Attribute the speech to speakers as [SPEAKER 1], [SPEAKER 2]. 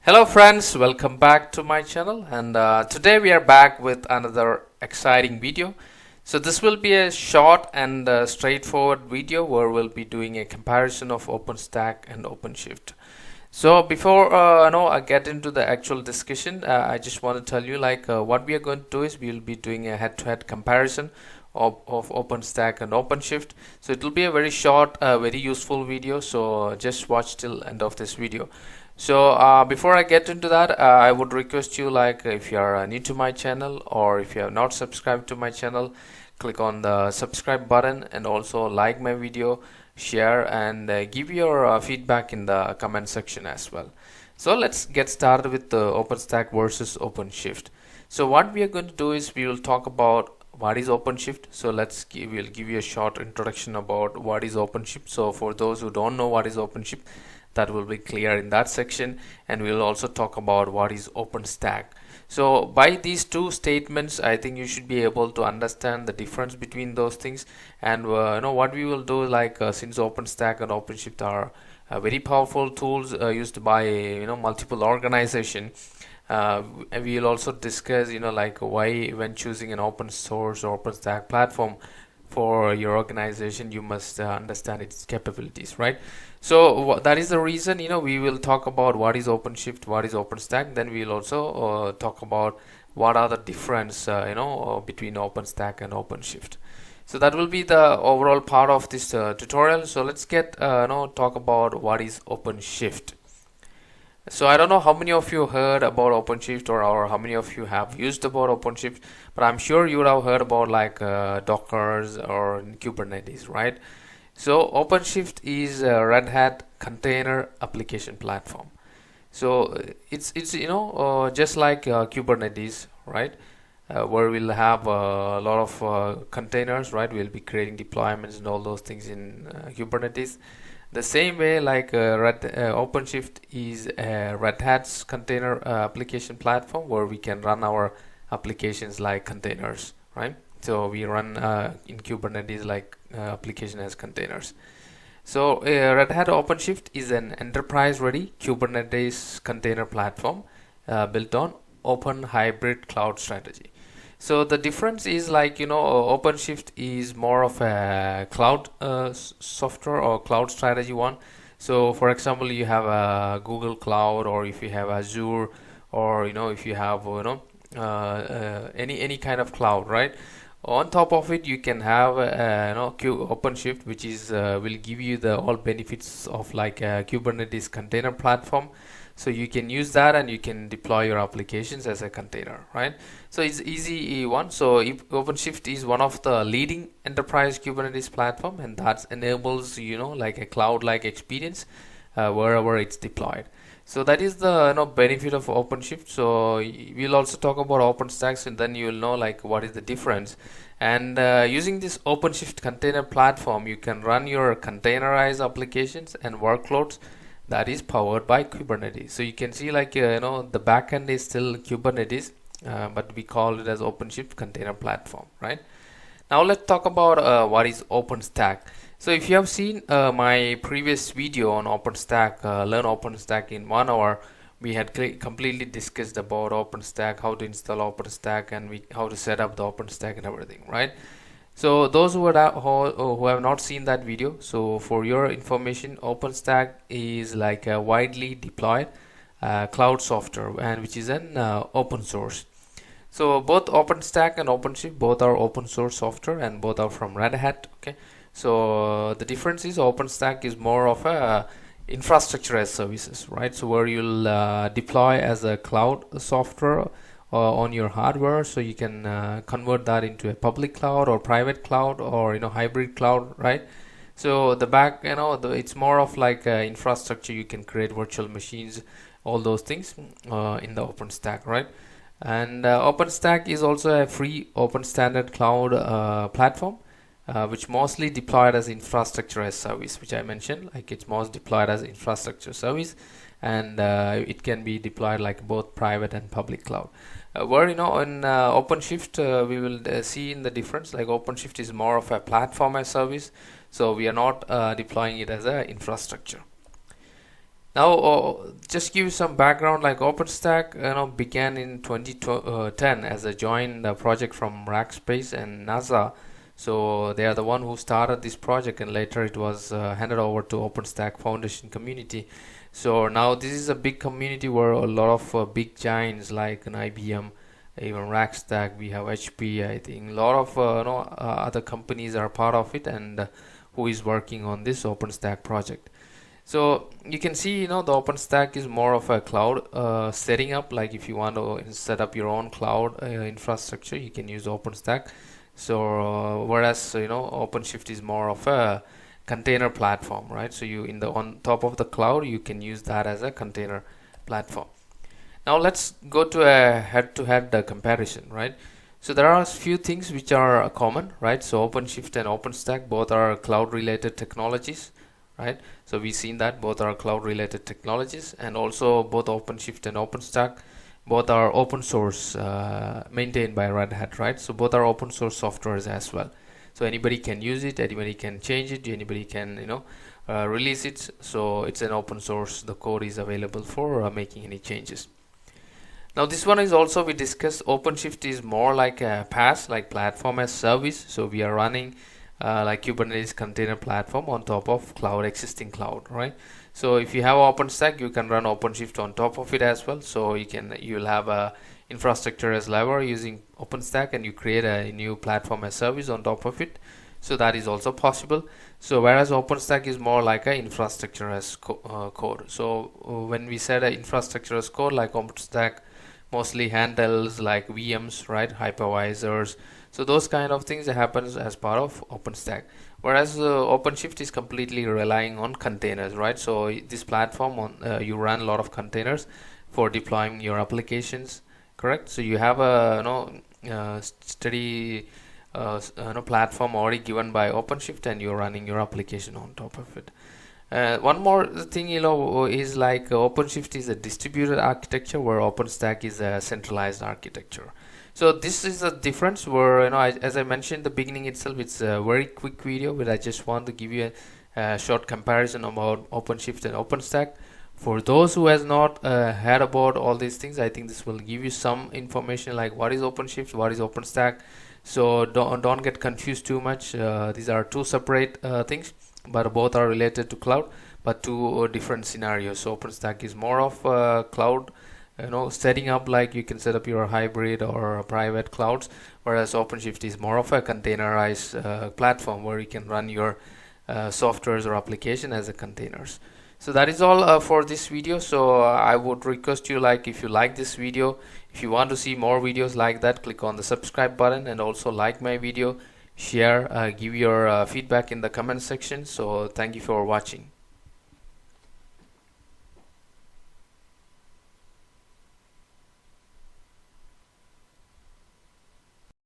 [SPEAKER 1] Hello friends, welcome back to my channel, and today we are back with another exciting video. So this will be a short and straightforward video where we'll be doing a comparison of OpenStack and OpenShift. So before I get into the actual discussion, I just want to tell you what we are going to do is we will be doing a head-to-head comparison of OpenStack and OpenShift. So it will be a very short, very useful video, so just watch till end of this video. So before I get into that, I would request you, if you are new to my channel or if you have not subscribed to my channel, click on the subscribe button and also like my video, share, and give your feedback in the comment section as well. So let's get started with the OpenStack versus OpenShift. So what we are going to do is we will talk about what is OpenShift. So we'll give you a short introduction about what is OpenShift. So for those who don't know what is OpenShift, that will be clear in that section, and we'll also talk about what is OpenStack. So by these two statements, I think you should be able to understand the difference between those things. And what we will do, since OpenStack and OpenShift are very powerful tools used by multiple organizations, we will also discuss why when choosing an open source or OpenStack platform for your organization you must understand its capabilities, right? So that is the reason we will talk about what is OpenShift, what is OpenStack. Then we will also talk about what are the difference between OpenStack and OpenShift. So that will be the overall part of this tutorial. So let's get talk about what is OpenShift. So I don't know how many of you heard about OpenShift or how many of you have used about OpenShift, but I'm sure you would have heard about Dockers or Kubernetes, right? So OpenShift is a Red Hat container application platform. So it's just like Kubernetes, right? Where we'll have a lot of containers, right? We'll be creating deployments and all those things in Kubernetes. The same way, OpenShift is a Red Hat's container application platform where we can run our applications like containers, right? So we run in Kubernetes application as containers. So Red Hat OpenShift is an enterprise-ready Kubernetes container platform built on open hybrid cloud strategy. So the difference is OpenShift is more of a cloud software or cloud strategy one. So for example, you have a Google Cloud, or if you have Azure, or if you have any kind of cloud, right? On top of it, you can have OpenShift, which is will give you the all benefits of a Kubernetes container platform. So you can use that and you can deploy your applications as a container, right? So it's easy one. So if OpenShift is one of the leading enterprise Kubernetes platform, and that enables a cloud-like experience wherever it's deployed. So that is the benefit of OpenShift. So we'll also talk about OpenStack, and then you'll know what is the difference. And using this OpenShift container platform, you can run your containerized applications and workloads that is powered by Kubernetes. So you can see the backend is still Kubernetes, but we call it as OpenShift container platform, right? Now let's talk about what is OpenStack. So if you have seen my previous video on OpenStack, learn OpenStack in 1 hour, we had completely discussed about OpenStack, how to install OpenStack, and how to set up the OpenStack and everything, right? So those who have not seen that video, so for your information, OpenStack is a widely deployed cloud software, and which is an open source. So both OpenStack and OpenShift both are open source software, and both are from Red Hat. Okay, so the difference is OpenStack is more of a infrastructure as services, right? So where you'll deploy as a cloud software on your hardware, so you can convert that into a public cloud or private cloud or hybrid cloud, right? So the back it's more of infrastructure. You can create virtual machines, all those things in the OpenStack, right? And OpenStack is also a free open standard cloud platform which mostly deployed as infrastructure as service, which I mentioned, it's most deployed as infrastructure service, and it can be deployed both private and public cloud. Where in OpenShift we will see in the difference, OpenShift is more of a platform as service, so we are not deploying it as a infrastructure. Now, just give you some background. Like OpenStack, began in 2010 as a joint project from Rackspace and NASA. So they are the one who started this project, and later it was handed over to OpenStack Foundation community. So now this is a big community where a lot of big giants like an IBM, even Rackstack, we have HP. I think a lot of other companies are part of it, and who is working on this OpenStack project. So you can see, the OpenStack is more of a cloud setting up. Like if you want to set up your own cloud infrastructure, you can use OpenStack. So whereas OpenShift is more of a container platform, right? So you on top of the cloud, you can use that as a container platform. Now let's go to a head-to-head comparison, right? So there are a few things which are common, right? So OpenShift and OpenStack both are cloud-related technologies, right? So we've seen that both are cloud-related technologies, and also both OpenShift and OpenStack both are open source, maintained by Red Hat, right? So both are open source softwares as well. So anybody can use it, anybody can change it, anybody can release it. So it's an open source. The code is available for making any changes. Now this one is also, we discussed, OpenShift is more like a PaaS, like platform as service. So we are running like Kubernetes container platform on top of existing cloud, right? So if you have OpenStack, you can run OpenShift on top of it as well. So you'll have a infrastructure as lever using OpenStack, and you create a new platform as service on top of it. So that is also possible. So whereas OpenStack is more like a infrastructure as code. So when we said infrastructure as code, like OpenStack mostly handles like VMs, right, hypervisors. So those kind of things that happens as part of OpenStack. Whereas OpenShift is completely relying on containers, right? So this platform, you run a lot of containers for deploying your applications, correct? So you have a steady platform already given by OpenShift, and you're running your application on top of it. One more thing, is like OpenShift is a distributed architecture, where OpenStack is a centralized architecture. So this is a difference where, as I mentioned in the beginning itself, it's a very quick video, but I just want to give you a short comparison about OpenShift and OpenStack. For those who has not heard about all these things, I think this will give you some information, like what is OpenShift, what is OpenStack. So don't get confused too much. These are two separate things, but both are related to cloud, but two different scenarios. So OpenStack is more of cloud, setting up, like you can set up your hybrid or private clouds, whereas OpenShift is more of a containerized platform, where you can run your softwares or application as a containers. So that is all for this video. So I would request you, like, if you like this video, if you want to see more videos like that, click on the subscribe button, and also like my video, share, give your feedback in the comment section. So thank you for watching.